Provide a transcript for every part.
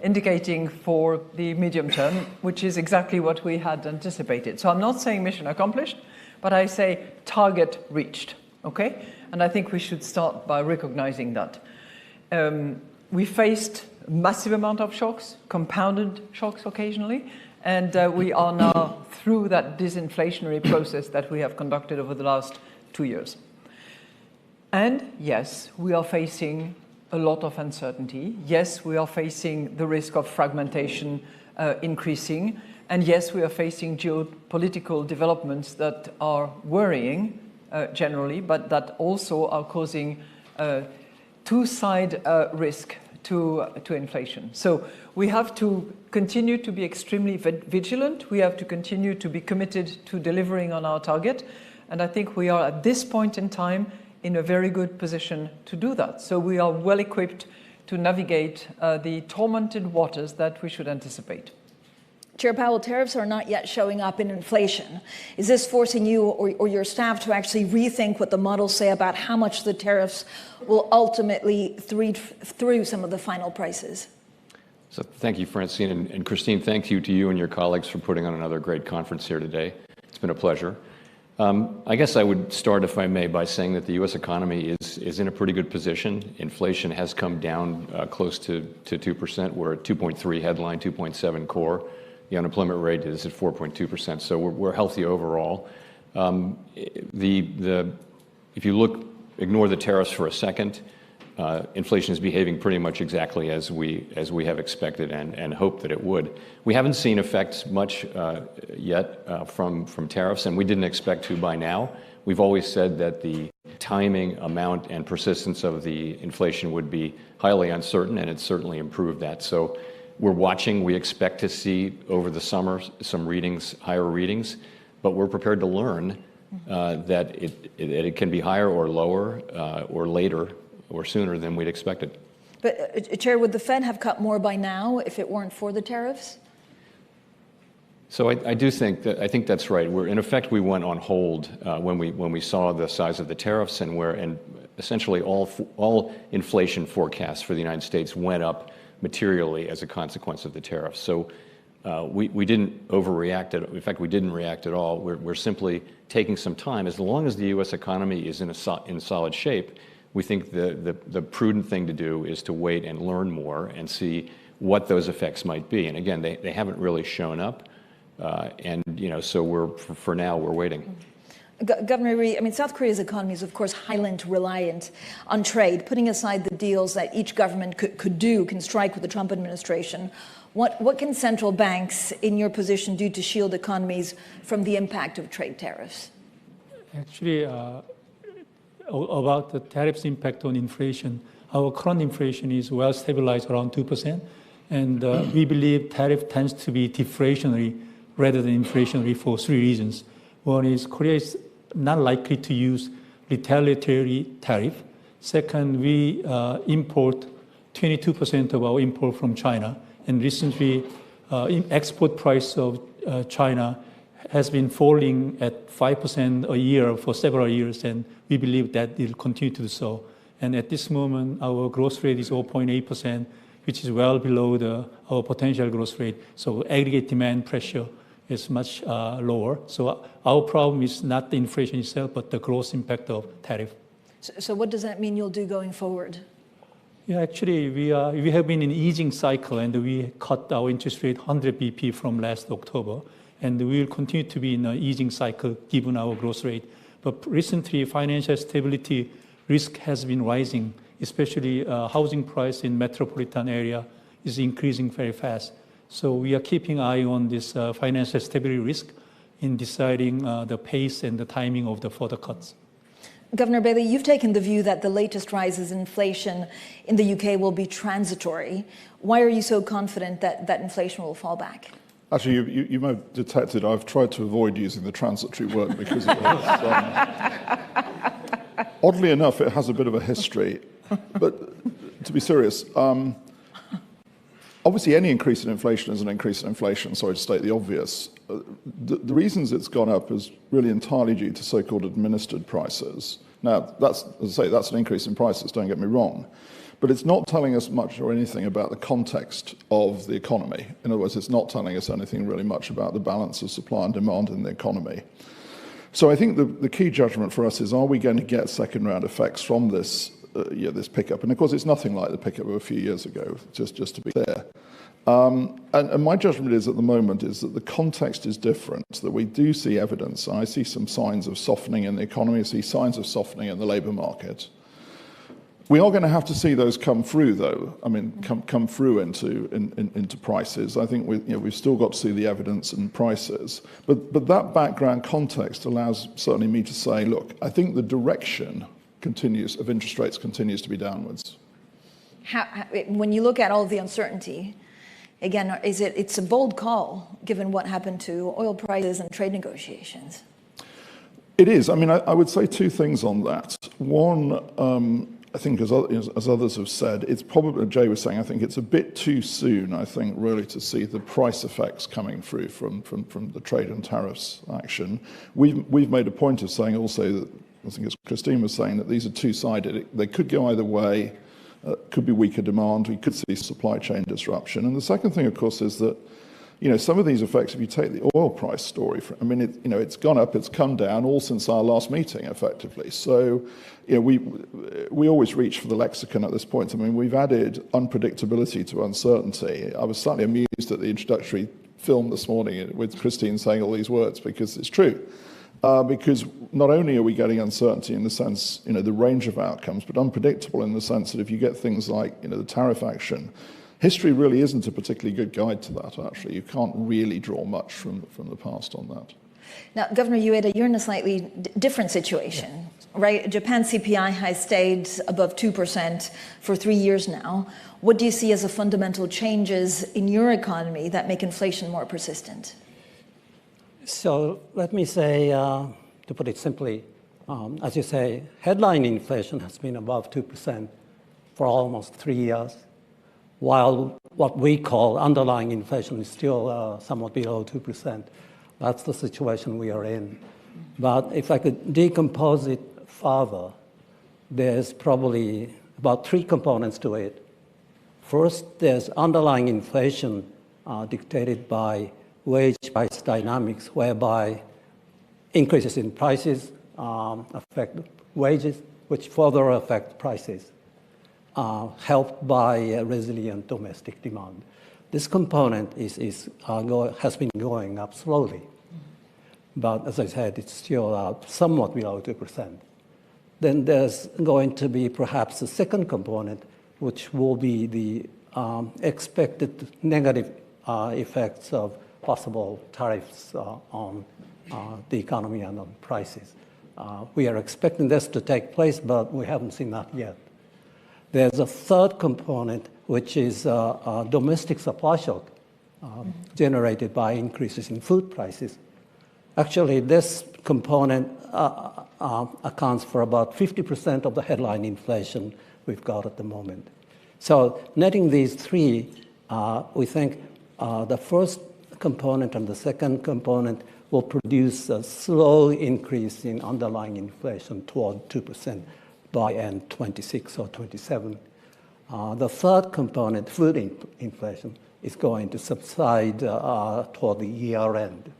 indicating for the medium term, which is exactly what we had anticipated. So I'm not saying mission accomplished, but I say target reached, okay? And I think we should start by recognizing that. We faced a massive amount of shocks, compounded shocks occasionally, and we are now through that disinflationary process that we have conducted over the last 2 years. And yes, we are facing a lot of uncertainty. Yes, we are facing the risk of fragmentation increasing. And yes, we are facing geopolitical developments that are worrying generally, but that also are causing two-side risk to inflation. So we have to continue to be extremely vigilant. We have to continue to be committed to delivering on our target. And I think we are at this point in time in a very good position to do that. So we are well equipped to navigate the tormented waters that we should anticipate. Chair Powell, tariffs are not yet showing up in inflation. Is this forcing you or your staff to actually rethink what the models say about how much the tariffs will ultimately through some of the final prices? So thank you, Francine. And Christine, thank you to you and your colleagues for putting on another great conference here today. It's been a pleasure. I guess I would start, if I may, by saying that the U.S. economy is in a pretty good position. Inflation has come down close to 2%. We're at 2.3 headline, 2.7 core. The unemployment rate is at 4.2%, so we're healthy overall. If you ignore the tariffs for a second, inflation is behaving pretty much exactly as we have expected and hoped that it would. We haven't seen effects much yet from tariffs, and we didn't expect to by now. We've always said that the timing, amount, and persistence of the inflation would be highly uncertain, and it's certainly improved that. So we're watching. We expect to see over the summer some readings, higher readings, but we're prepared to learn that it can be higher or lower or later or sooner than we'd expected. But, Chair, would the Fed have cut more by now if it weren't for the tariffs? So I think that's right. In effect, we went on hold when we saw the size of the tariffs and essentially all inflation forecasts for the United States went up materially as a consequence of the tariffs. So we didn't overreact. In fact, we didn't react at all. We're simply taking some time. As long as the U.S. economy is in solid shape, we think the prudent thing to do is to wait and learn more and see what those effects might be. And again, they haven't really shown up. So for now, we're waiting. Governor Rhee, South Korea's economy is, of course, highly reliant on trade. Putting aside the deals that each government can strike with the Trump administration, what can central banks, in your position, do to shield economies from the impact of trade tariffs? Actually, about the tariffs' impact on inflation, our current inflation is well stabilized around 2%, and we believe tariff tends to be deflationary rather than inflationary for 3 reasons. One is Korea is not likely to use retaliatory tariff. Second, we import 22% of our import from China, and recently export price of China has been falling at 5% a year for several years, and we believe that it will continue to do so. And at this moment, our growth rate is 0.8%, which is well below our potential growth rate. So aggregate demand pressure is much lower. So our problem is not the inflation itself, but the gross impact of tariff. So what does that mean you'll do going forward? Yeah, actually, we have been in an easing cycle, and we cut our interest rate 100 BP from last October. And we will continue to be in an easing cycle given our growth rate. But recently, financial stability risk has been rising, especially housing price in metropolitan area is increasing very fast. So we are keeping an eye on this financial stability risk in deciding the pace and the timing of the further cuts. Governor Bailey, you've taken the view that the latest rises in inflation in the UK will be transitory. Why are you so confident that inflation will fall back? Actually, you may have detected I've tried to avoid using the transitory word because it has, oddly enough, it has a bit of a history. But to be serious, obviously any increase in inflation is an increase in inflation, sorry to state the obvious. The reasons it's gone up is really entirely due to so-called administered prices. Now, that's, as I say, that's an increase in prices, don't get me wrong. But it's not telling us much or anything about the context of the economy. In other words, it's not telling us anything really much about the balance of supply and demand in the economy. So I think the key judgment for us is, are we going to get second round effects from this, this pickup? And of course, it's nothing like the pickup of a few years ago, just to be clear. And my judgment is at the moment is that the context is different, that we do see evidence. I see some signs of softening in the economy, I see signs of softening in the labour market. We are going to have to see those come through, though. I mean, come through into prices. I think we've still got to see the evidence and prices. But that background context allows certainly me to say, look, I think the direction of interest rates continues to be downwards. When you look at all the uncertainty, again, it's a bold call given what happened to oil prices and trade negotiations? It is. I mean, I would say two things on that. One, I think, as others have said, it's probably, Jay was saying, I think it's a bit too soon, I think, really to see the price effects coming through from the trade and tariffs action. We've made a point of saying also that, I think as Christine was saying, that these are two-sided. They could go either way. Could be weaker demand. We could see supply chain disruption. And the second thing, of course, is that some of these effects, if you take the oil price story, it's gone up, it's come down, all since our last meeting, effectively. So, we always reach for the lexicon at this point. I mean, we've added unpredictability to uncertainty. I was slightly amused at the introductory film this morning with Christine saying all these words, because it's true. Because not only are we getting uncertainty in the sense, the range of outcomes, but unpredictable in the sense that if you get things like, the tariff action, history really isn't a particularly good guide to that, actually. You can't really draw much from the past on that. Now, Governor Ueda, you're in a slightly different situation, right? Japan's CPI has stayed above 2% for 3 years now. What do you see as the fundamental changes in your economy that make inflation more persistent? So let me say, to put it simply, as you say, headline inflation has been above 2% for almost 3 years, while what we call underlying inflation is still somewhat below 2%. That's the situation we are in. But if I could decompose it further, there's probably about 3 components to it. First, there's underlying inflation dictated by wage price dynamics, whereby increases in prices affect wages, which further affect prices, helped by resilient domestic demand. This component has been going up slowly, but as I said, it's still somewhat below 2%. Then there's going to be perhaps a second component, which will be the expected negative effects of possible tariffs on the economy and on prices. We are expecting this to take place, but we haven't seen that yet. There's a third component, which is a domestic supply shock generated by increases in food prices. Actually, this component accounts for about 50% of the headline inflation we've got at the moment. So netting these three, we think the first component and the second component will produce a slow increase in underlying inflation toward 2% by end 26 or 27. The third component, food inflation, is going to subside toward the year end.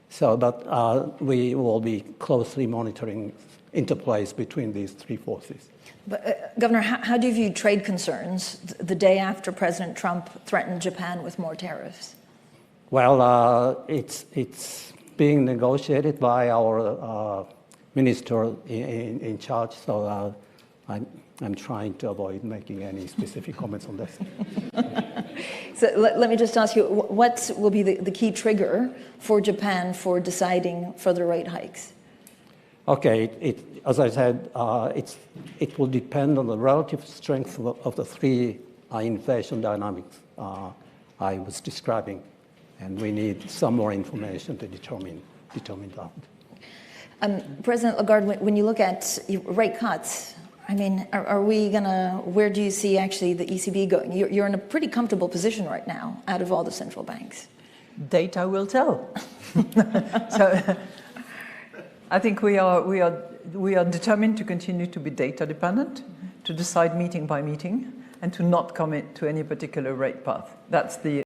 So that we will be closely monitoring interplays between these three forces. But, Governor, how do you view trade concerns the day after President Trump threatened Japan with more tariffs? Well, it's being negotiated by our minister in charge, so I'm trying to avoid making any specific comments on this. So let me just ask you, what will be the key trigger for Japan for deciding further rate hikes? Okay, as I said, it will depend on the relative strength of the three inflation dynamics I was describing, and we need some more information to determine that. President Lagarde, when you look at rate cuts, I mean, are we gonna? Where do you see actually the ECB going? You're in a pretty comfortable position right now, out of all the central banks. Data will tell. So I think we are determined to continue to be data dependent, to decide meeting by meeting. and to not commit to any particular rate path. That's the